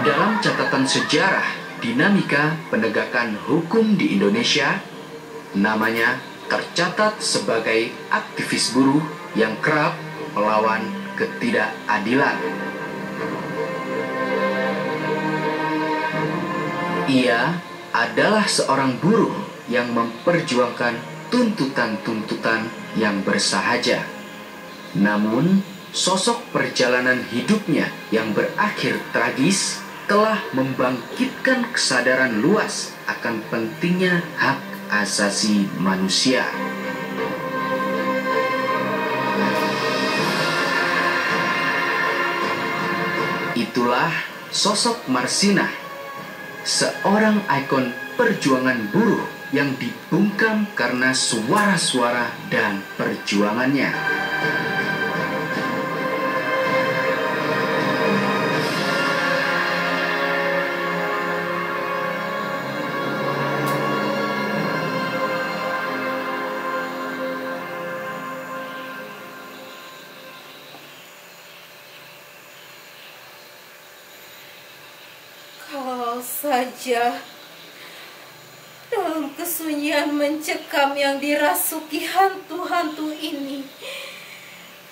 Dalam catatan sejarah dinamika penegakan hukum di Indonesia, namanya tercatat sebagai aktivis buruh yang kerap melawan ketidakadilan. Ia adalah seorang buruh yang memperjuangkan tuntutan-tuntutan yang bersahaja. Namun, sosok perjalanan hidupnya yang berakhir tragis telah membangkitkan kesadaran luas akan pentingnya hak asasi manusia. Itulah sosok Marsinah, seorang ikon perjuangan buruh yang dibungkam karena suara-suara dan perjuangannya. Kalau saja dalam kesunyian mencekam yang dirasuki hantu-hantu ini,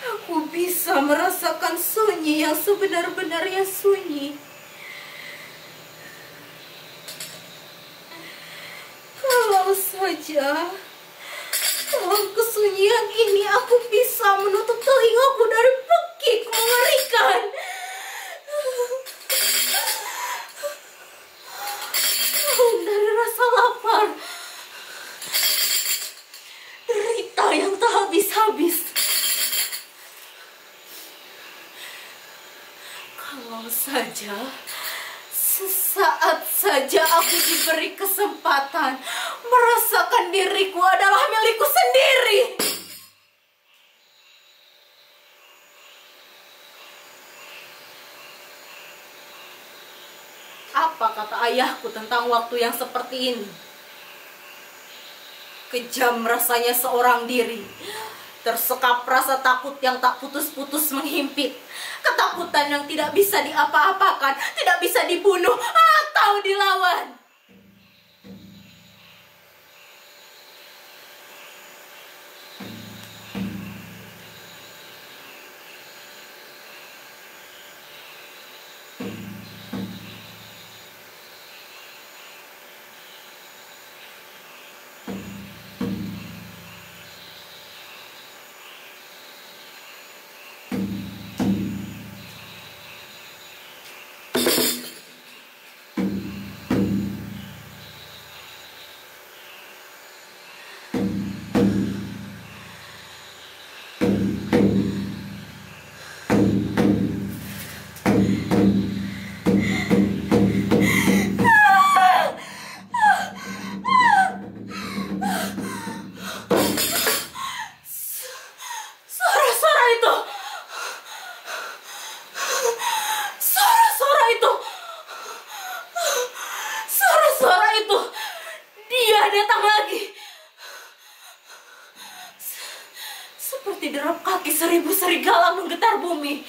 aku bisa merasakan sunyi yang sebenar-benarnya sunyi. Kalau saja dalam kesunyian ini aku bisa menutup telingaku dari pekik mengerikan. Dari rasa lapar, derita yang tak habis-habis. Kalau saja sesaat saja aku diberi kesempatan merasakan diriku adalah milikku sendiri. Apa kata ayahku tentang waktu yang seperti ini? Kejam rasanya seorang diri, tersekap rasa takut yang tak putus-putus menghimpit, ketakutan yang tidak bisa diapa-apakan, tidak bisa dibunuh atau dilawan. Seperti derap kaki 1000 serigala menggetar bumi.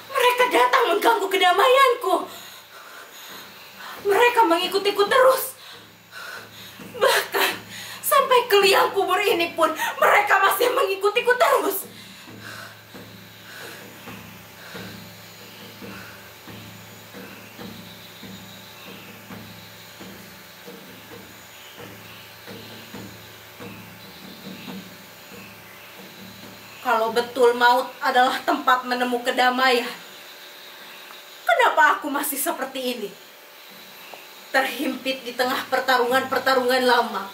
Mereka datang mengganggu kedamaianku. Mereka mengikutiku terus. Bahkan sampai ke liang kubur ini pun mereka masih mengikutiku terus. Kalau betul maut adalah tempat menemu kedamaian, kenapa aku masih seperti ini? Terhimpit di tengah pertarungan-pertarungan lama.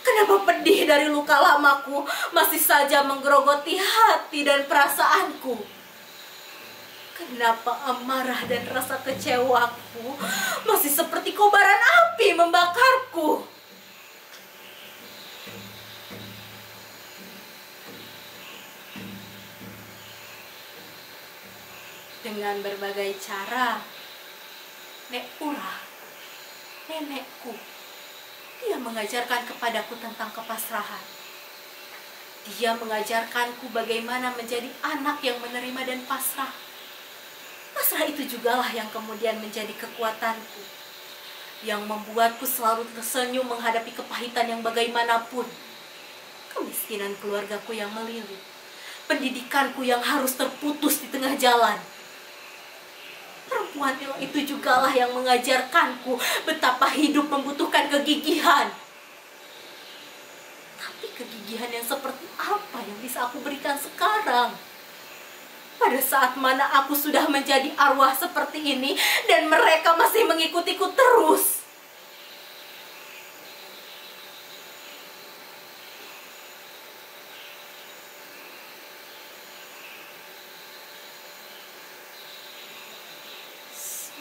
Kenapa pedih dari luka lamaku masih saja menggerogoti hati dan perasaanku? Kenapa amarah dan rasa kecewaku masih seperti kobaran api membakarku? dengan berbagai cara. Nek Pura, nenekku, dia mengajarkan kepadaku tentang kepasrahan. Dia mengajarkanku bagaimana menjadi anak yang menerima dan pasrah. Pasrah itu jugalah yang kemudian menjadi kekuatanku, yang membuatku selalu tersenyum menghadapi kepahitan yang bagaimanapun. Kemiskinan keluargaku yang melilit, pendidikanku yang harus terputus di tengah jalan. Perempuan itu jugalah yang mengajarkanku betapa hidup membutuhkan kegigihan. Tapi kegigihan yang seperti apa yang bisa aku berikan sekarang? Pada saat mana aku sudah menjadi arwah seperti ini dan mereka masih mengikutiku terus.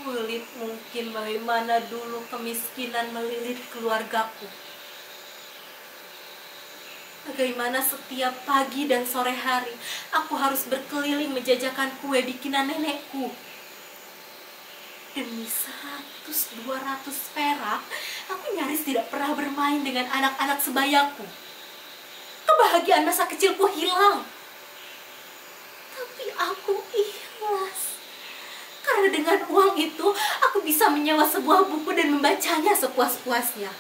Sulit mungkin bagaimana dulu kemiskinan melilit keluargaku. Bagaimana setiap pagi dan sore hari aku harus berkeliling menjajakan kue bikinan nenekku. Demi 100-200 perak, aku nyaris tidak pernah bermain dengan anak-anak sebayaku. Kebahagiaan masa kecilku hilang. Tapi aku ikhlas. Karena dengan uang itu, aku bisa menyewa sebuah buku dan membacanya sepuas-puasnya.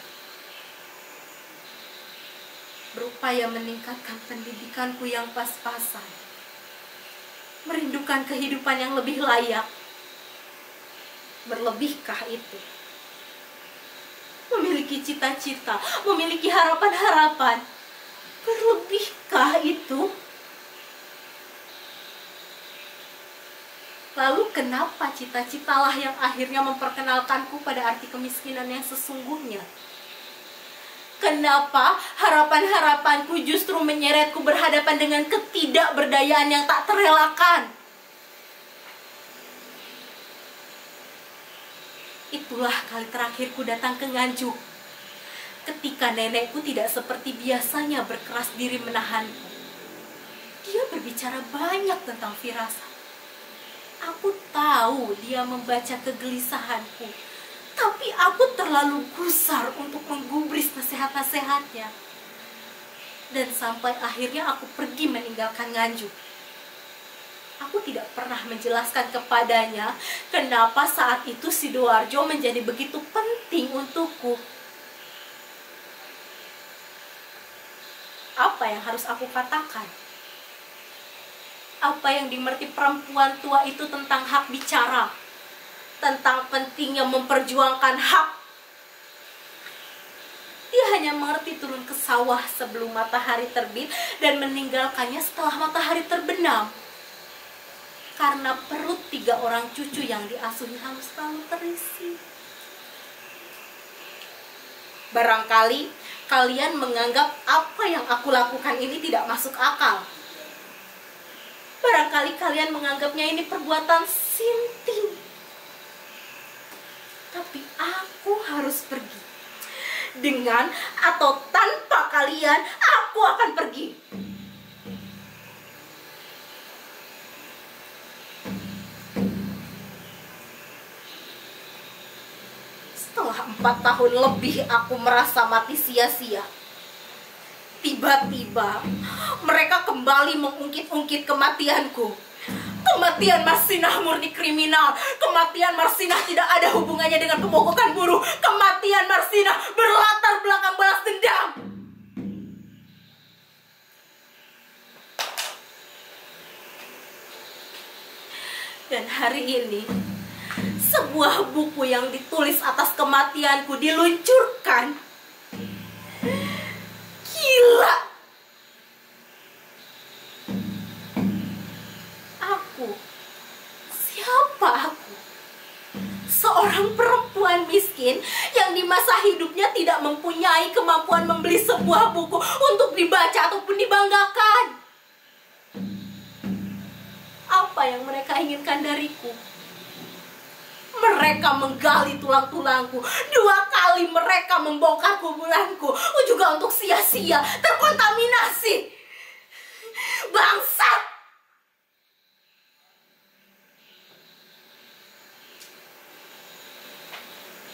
Berupaya meningkatkan pendidikanku yang pas-pasan. Merindukan kehidupan yang lebih layak. Berlebihkah itu? Memiliki cita-cita, memiliki harapan-harapan. Berlebihkah itu? Lalu kenapa cita-citalah yang akhirnya memperkenalkanku pada arti kemiskinan yang sesungguhnya? Kenapa harapan-harapanku justru menyeretku berhadapan dengan ketidakberdayaan yang tak terelakkan? Itulah kali terakhirku datang ke Nganjuk. Ketika nenekku tidak seperti biasanya berkeras diri menahanku. Dia berbicara banyak tentang firasat. Aku tahu dia membaca kegelisahanku, tapi aku terlalu gusar untuk menggubris nasihat-nasihatnya. Dan sampai akhirnya aku pergi meninggalkan Nganjuk. Aku tidak pernah menjelaskan kepadanya kenapa saat itu Sidoarjo menjadi begitu penting untukku. Apa yang harus aku katakan? Apa yang dimengerti perempuan tua itu tentang hak bicara, tentang pentingnya memperjuangkan hak. Dia hanya mengerti turun ke sawah sebelum matahari terbit dan meninggalkannya setelah matahari terbenam. Karena perut 3 orang cucu yang diasuhnya harus selalu terisi. Barangkali kalian menganggap apa yang aku lakukan ini tidak masuk akal. Barangkali kalian menganggapnya ini perbuatan sinting. Tapi aku harus pergi. Dengan atau tanpa kalian, aku akan pergi. Setelah 4 tahun lebih aku merasa mati sia-sia. Tiba-tiba mereka kembali mengungkit-ungkit kematianku. Kematian Marsinah murni kriminal. Kematian Marsinah tidak ada hubungannya dengan pemogokan buruh. Kematian Marsinah berlatar belakang balas dendam. Dan hari ini sebuah buku yang ditulis atas kematianku diluncurkan. Gila. Siapa aku? Seorang perempuan miskin yang di masa hidupnya tidak mempunyai kemampuan membeli sebuah buku untuk dibaca ataupun dibanggakan. Apa yang mereka inginkan dariku? Mereka menggali tulang-tulangku. 2 kali mereka membongkar kuburanku. Juga untuk sia-sia, terkontaminasi. Bangsat!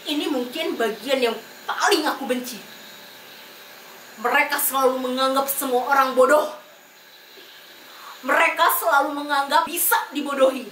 Ini mungkin bagian yang paling aku benci. Mereka selalu menganggap semua orang bodoh. Mereka selalu menganggap bisa dibodohi.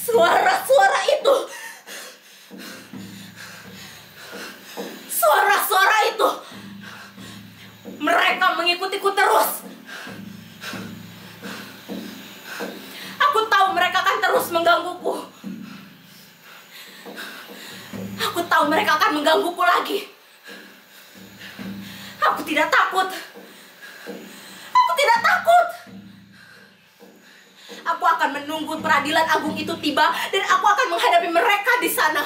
Suara-suara itu, suara-suara itu, mereka mengikutiku terus. Aku tahu mereka akan terus menggangguku. Aku tahu mereka akan menggangguku lagi. Aku tidak takut. Aku tidak takut. Aku akan menunggu peradilan agung itu tiba dan aku akan menghadapi mereka di sana.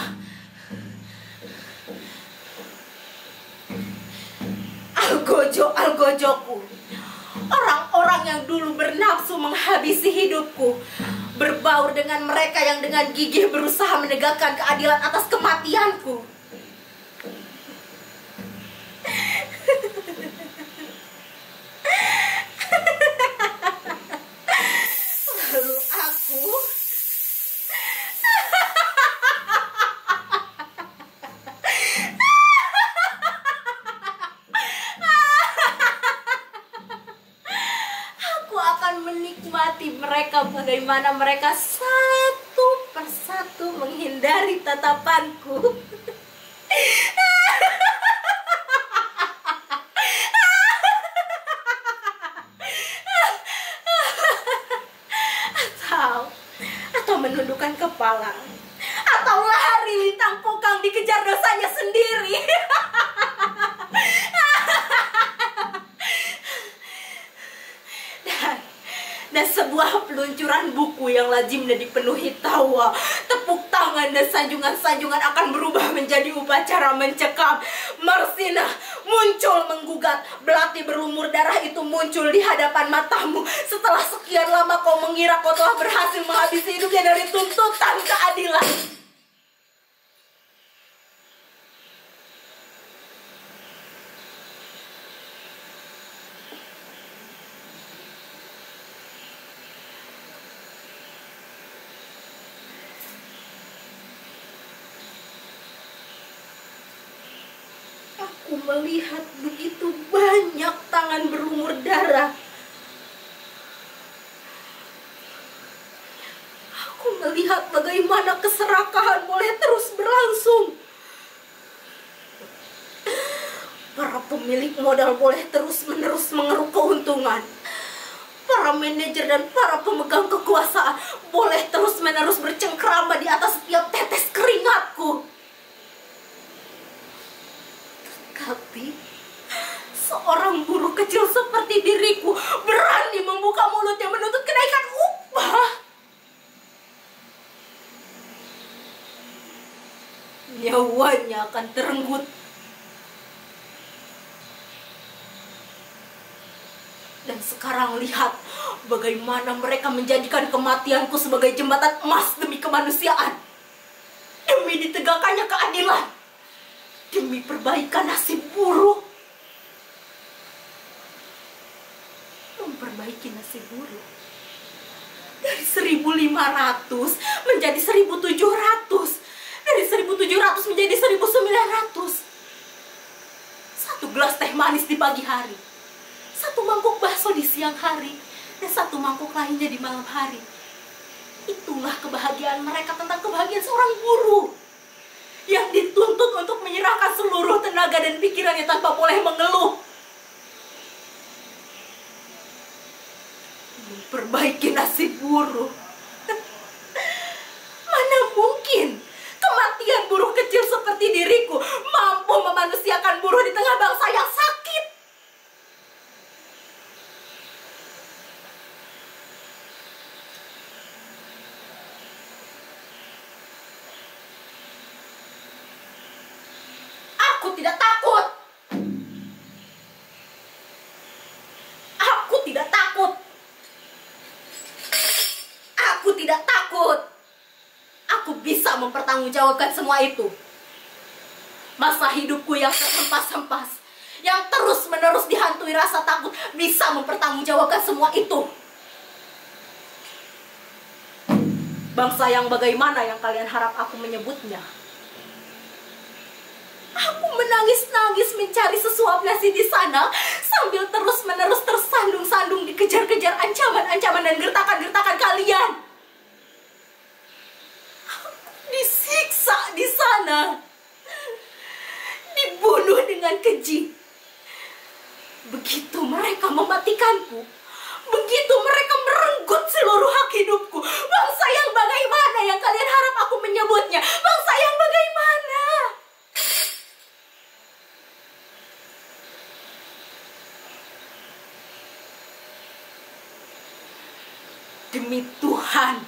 Algojoku, orang-orang yang dulu bernafsu menghabisi hidupku, berbaur dengan mereka yang dengan gigih berusaha menegakkan keadilan atas kematianku. Lalu aku akan menikmati mereka bagaimana mereka satu persatu menghindari tatapanku. Atau menundukkan kepala, atau lari lintang kukang dikejar dosanya sendiri. Dan sebuah peluncuran buku yang lazimnya dipenuhi tawa, tepuk tangan dan sanjungan-sanjungan akan berubah menjadi upacara mencekam. Marsina muncul menggugat, belati berlumur darah itu muncul di hadapan matamu. Setelah sekian lama kau mengira kau telah berhasil menghabisi hidupnya dari tuntutan keadilan. Aku melihat begitu banyak tangan berlumur darah. Aku melihat bagaimana keserakahan boleh terus berlangsung. Para pemilik modal boleh terus-menerus mengeruk keuntungan. Para manajer dan para pemegang kekuasaan boleh terus-menerus bercengkrama di atas setiap tetes keringatku. Tapi seorang buruh kecil seperti diriku berani membuka mulutnya menuntut kenaikan upah. Nyawanya akan terenggut. Dan sekarang lihat bagaimana mereka menjadikan kematianku sebagai jembatan emas demi kemanusiaan, demi ditegakkannya keadilan, demi perbaikan nasib buruh. Memperbaiki nasib buruh dari 1.500 menjadi 1.700, dari 1.700 menjadi 1.900. Satu gelas teh manis di pagi hari, satu mangkuk bakso di siang hari, dan satu mangkuk lainnya di malam hari. Itulah kebahagiaan mereka tentang kebahagiaan seorang buruh yang dituntut untuk menyerahkan seluruh tenaga dan pikirannya tanpa boleh mengeluh. Memperbaiki nasib buruh. Mana mungkin kematian buruh kecil seperti diriku mampu memanusiakan buruh di tengah bangsa yang sakit. Aku tidak takut. tidak takut. Aku bisa mempertanggungjawabkan semua itu. Masa hidupku yang terhempas-hempas, yang terus-menerus dihantui rasa takut, bisa mempertanggungjawabkan semua itu. Bangsa yang bagaimana yang kalian harap aku menyebutnya? Aku menangis-nangis mencari sesuap nasi di sana, sambil terus-menerus tersandung-sandung dikejar-kejar ancaman-ancaman dan gertakan-gertakan kalian. Aku disiksa di sana, dibunuh dengan keji. Begitu mereka mematikanku, begitu mereka merenggut seluruh hak hidupku. Bangsa yang bagaimana yang kalian harap aku menyebutnya? Bangsa yang bagaimana? Demi Tuhan,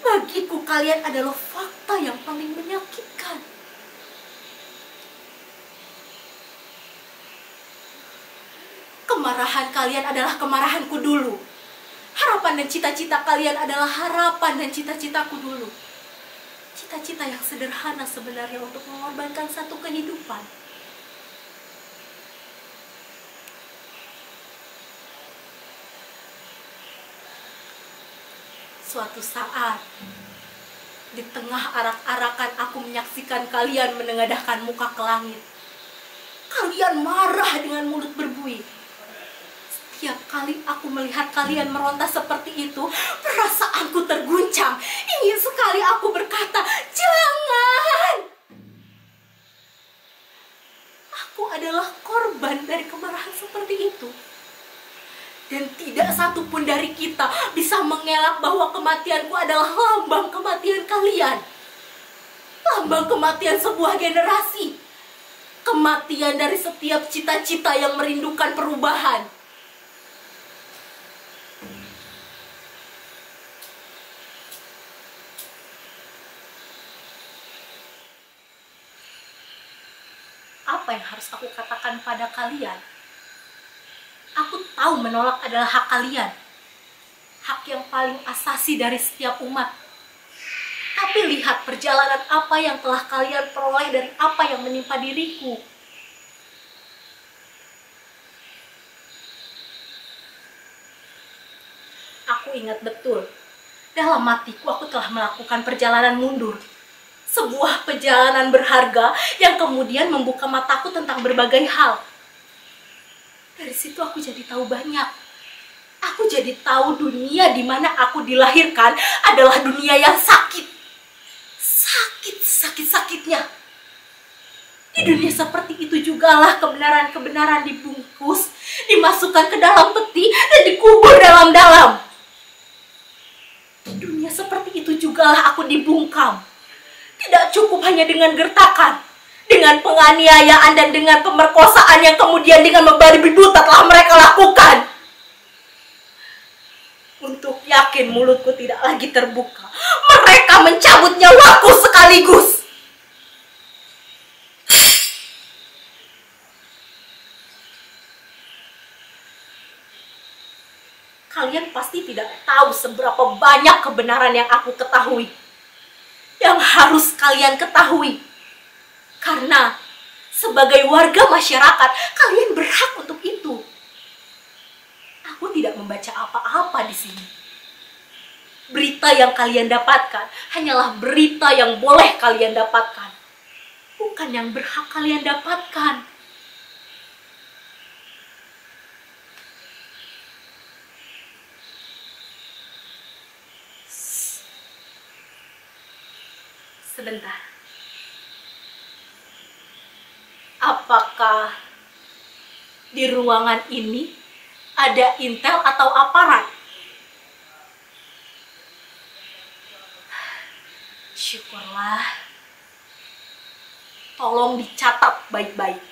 bagiku kalian adalah fakta yang paling menyakitkan. Kemarahan kalian adalah kemarahanku dulu. Harapan dan cita-cita kalian adalah harapan dan cita-citaku dulu. Cita-cita yang sederhana sebenarnya untuk mengorbankan satu kehidupan. Suatu saat, di tengah arak-arakan aku menyaksikan kalian menengadahkan muka ke langit. Kalian marah dengan mulut berbuih. Setiap kali aku melihat kalian meronta seperti itu, perasaanku terguncang. Ingin sekali aku berkata, jangan! Aku adalah korban dari kemarahan seperti itu. Dan tidak satupun dari kita bisa mengelak bahwa kematianku adalah lambang kematian kalian. Lambang kematian sebuah generasi. Kematian dari setiap cita-cita yang merindukan perubahan. Apa yang harus aku katakan pada kalian? Aku tahu menolak adalah hak kalian. Hak yang paling asasi dari setiap umat. Tapi lihat perjalanan apa yang telah kalian peroleh dari apa yang menimpa diriku. Aku ingat betul, dalam matiku aku telah melakukan perjalanan mundur. Sebuah perjalanan berharga yang kemudian membuka mataku tentang berbagai hal. Dari situ aku jadi tahu banyak. Aku jadi tahu dunia di mana aku dilahirkan adalah dunia yang sakit. Sakit-sakitnya. Di dunia seperti itu jugalah kebenaran-kebenaran dibungkus, dimasukkan ke dalam peti, dan dikubur dalam-dalam. Di dunia seperti itu jugalah aku dibungkam. Tidak cukup hanya dengan gertakan, dengan penganiayaan dan dengan pemerkosaan yang kemudian dengan membabi buta telah mereka lakukan. Untuk yakin mulutku tidak lagi terbuka, mereka mencabut nyawaku sekaligus. Kalian pasti tidak tahu seberapa banyak kebenaran yang aku ketahui, yang harus kalian ketahui. Karena sebagai warga masyarakat, kalian berhak untuk itu. Aku tidak membaca apa-apa di sini. Berita yang kalian dapatkan hanyalah berita yang boleh kalian dapatkan, bukan yang berhak kalian dapatkan. Sebentar. Apakah di ruangan ini ada intel atau aparat? Syukurlah. Tolong dicatat baik-baik.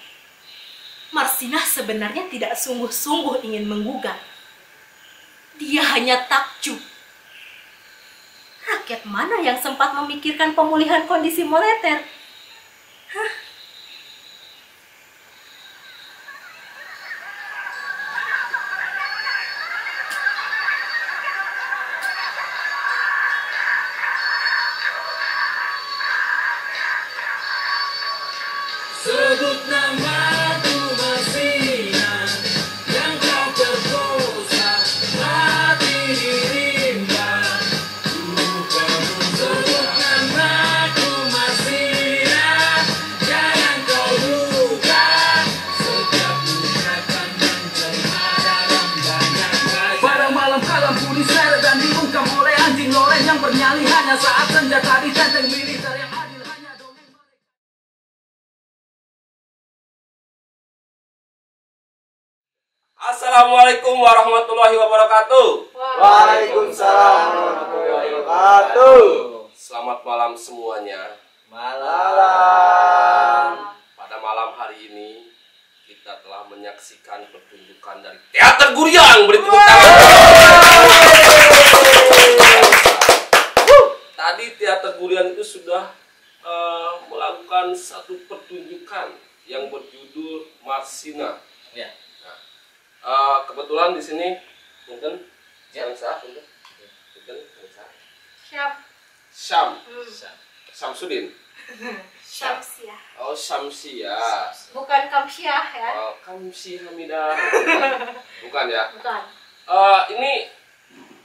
Marsinah sebenarnya tidak sungguh-sungguh ingin menggugat. Dia hanya takjub. Rakyat mana yang sempat memikirkan pemulihan kondisi moneter? Hah? bernyali hanya saat senjata ditenteng militer yang adil hanya dongeng mereka. Assalamualaikum warahmatullahi wabarakatuh. Waalaikumsalam warahmatullahi wabarakatuh. Selamat malam semuanya. Malam. Pada malam hari ini kita telah menyaksikan pertunjukan dari Teater Guriang. Beri tepuk tangan. Tadi Teater Guriang itu sudah melakukan satu pertunjukan yang berjudul Marsina. Ya. Kebetulan di sini punten yang sah punten. Punten yang sah. Siap. Samsudin. Syamsiah. Oh, Syamsiah. Bukan Kamsiah ya. Oh, Kamsi Hamidah. Bukan ya? Bukan. Ini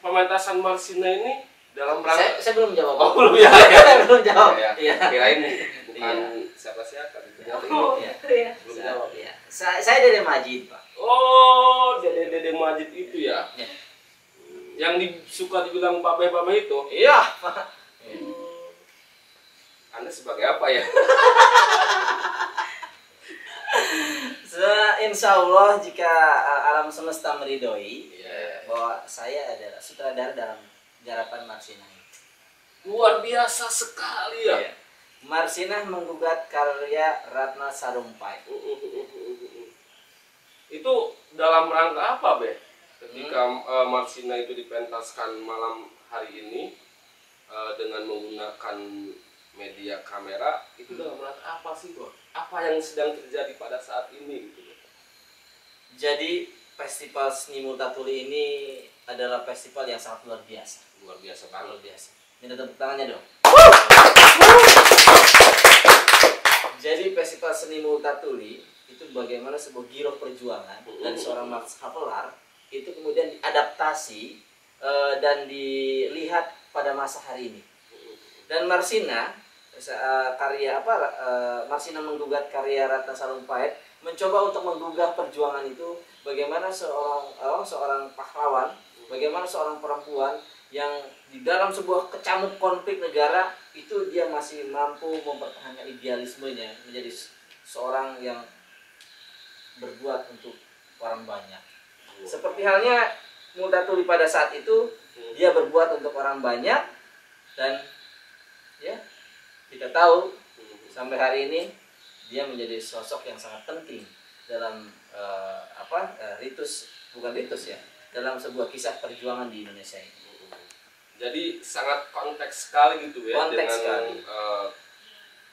pementasan Marsina ini dalam rangka Saya belum jawab. Oh, belum ya. Saya belum jawab. Ya. Iya. Kirain bukan siapa-siapa gitu. Oh, Iya. iya. Belum jawab. Iya. Saya Dede Majid, Pak. Oh, Dede Majid itu ya. Ya. Yang suka dibilang babeh-babeh itu. Iya, Pak. Anda sebagai apa ya? Insya Allah jika alam semesta meridoi, Iya. bahwa saya adalah sutradara dalam garapan Marsinah. Luar biasa sekali ya. Iya. Marsinah menggugat karya Ratna Sarumpait. Itu dalam rangka apa, Be? Ketika Marsina itu dipentaskan malam hari ini dengan menggunakan media kamera, itu dalam rangka apa sih, Bro? Apa yang sedang terjadi pada saat ini gitu? Jadi Festival Seni Multatuli ini adalah festival yang sangat luar biasa. Luar biasa Luar banget. biasa. Minta tepuk tangannya dong. Jadi Festival Seni Multatuli itu bagaimana sebuah giroh perjuangan dari seorang Max Havelaar itu kemudian diadaptasi dan dilihat pada masa hari ini. Dan Marsina Marsina menggugat karya Ratna Sarumpait, mencoba untuk menggugah perjuangan itu, bagaimana seorang pahlawan, bagaimana seorang perempuan yang di dalam sebuah kecamuk konflik negara itu dia masih mampu mempertahankan idealismenya menjadi seorang yang berbuat untuk orang banyak. Seperti halnya Multatuli pada saat itu, dia berbuat untuk orang banyak, dan ya kita tahu sampai hari ini dia menjadi sosok yang sangat penting dalam dalam sebuah kisah perjuangan di Indonesia ini. Jadi sangat konteks sekali gitu ya, Konteks dengan sekali.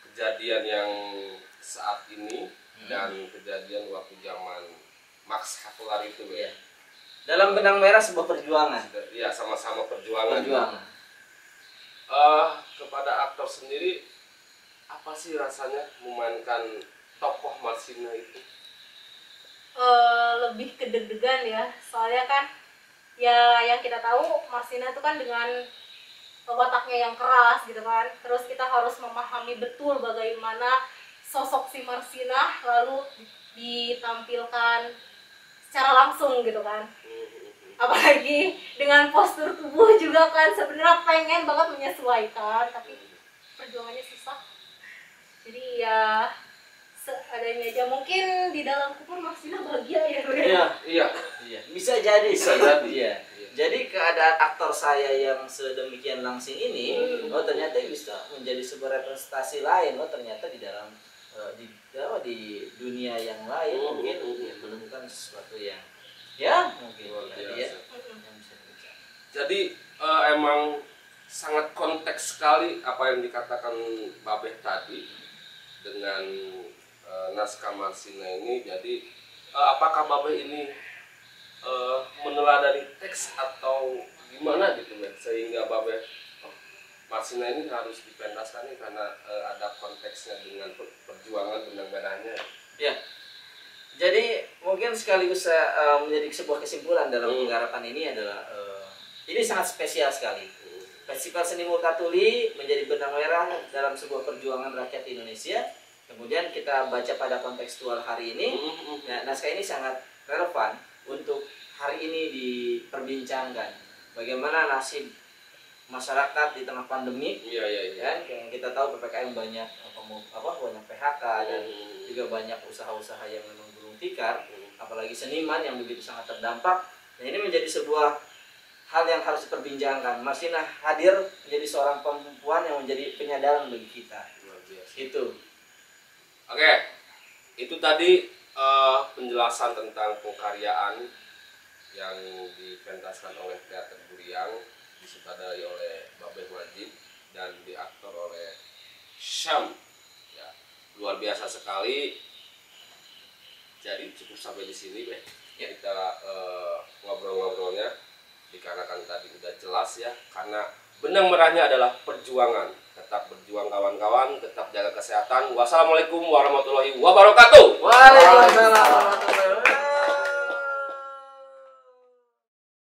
kejadian yang saat ini dan kejadian waktu zaman Max Havelaar itu ya. Ya. Dalam benang merah sebuah perjuangan. Ya, sama-sama perjuangan. Perjuangan. Kepada aktor sendiri, apa sih rasanya memainkan tokoh Marsina itu? Lebih ke deg-degan ya, soalnya kan ya yang kita tahu Marsina itu kan dengan wataknya yang keras gitu kan, terus kita harus memahami betul bagaimana sosok si Marsina lalu ditampilkan secara langsung gitu kan, apalagi dengan postur tubuh juga kan, sebenarnya pengen banget menyesuaikan tapi perjuangannya susah, jadi ya seadanya aja. Mungkin di dalam kubur Marsina bahagia ya. Iya. Bisa jadi. Bisa jadi. Iya. Jadi keadaan aktor saya yang sedemikian langsing ini, ternyata bisa menjadi sebuah representasi lain. Ternyata di dalam di dunia yang lain mungkin menemukan sesuatu yang mungkin Luar yang biasa. bisa dibicarakan. Jadi emang sangat konteks sekali apa yang dikatakan Babeh tadi dengan naskah Marsina ini. Jadi apakah Babeh ini meneladani teks atau gimana gitu ya, sehingga Babeh Marsina ini harus dipentaskan nih karena ada konteksnya dengan perjuangan benang-benangnya. Ya. Jadi mungkin sekaligus menjadi sebuah kesimpulan dalam penggarapan ini adalah ini sangat spesial sekali. Festival Seni Multatuli menjadi benang merah dalam sebuah perjuangan rakyat Indonesia. Kemudian kita baca pada kontekstual hari ini, naskah ini sangat relevan untuk hari ini diperbincangkan. Bagaimana nasib masyarakat di tengah pandemi. Iya, iya, iya. Kan yang kita tahu PPKM banyak banyak PHK dan juga banyak usaha-usaha yang memang gulung tikar, apalagi seniman yang begitu sangat terdampak. Nah, ini menjadi sebuah hal yang harus diperbincangkan. Marsinah hadir menjadi seorang perempuan yang menjadi penyadaran bagi kita. Luar biasa. Itu. Oke, itu tadi penjelasan tentang pengkaryaan yang dipentaskan oleh Teater Buriang, disutradarai oleh Babeh Wajib dan diaktor oleh Syam. Ya, luar biasa sekali. Jadi cukup sampai di sini, Beh. Ya, kita ngobrol-ngobrolnya dikarenakan tadi udah jelas ya, karena benang merahnya adalah perjuangan. Tetap berjuang kawan-kawan, tetap jaga kesehatan. Wassalamualaikum warahmatullahi wabarakatuh. Waalaikumsalam warahmatullahi wabarakatuh.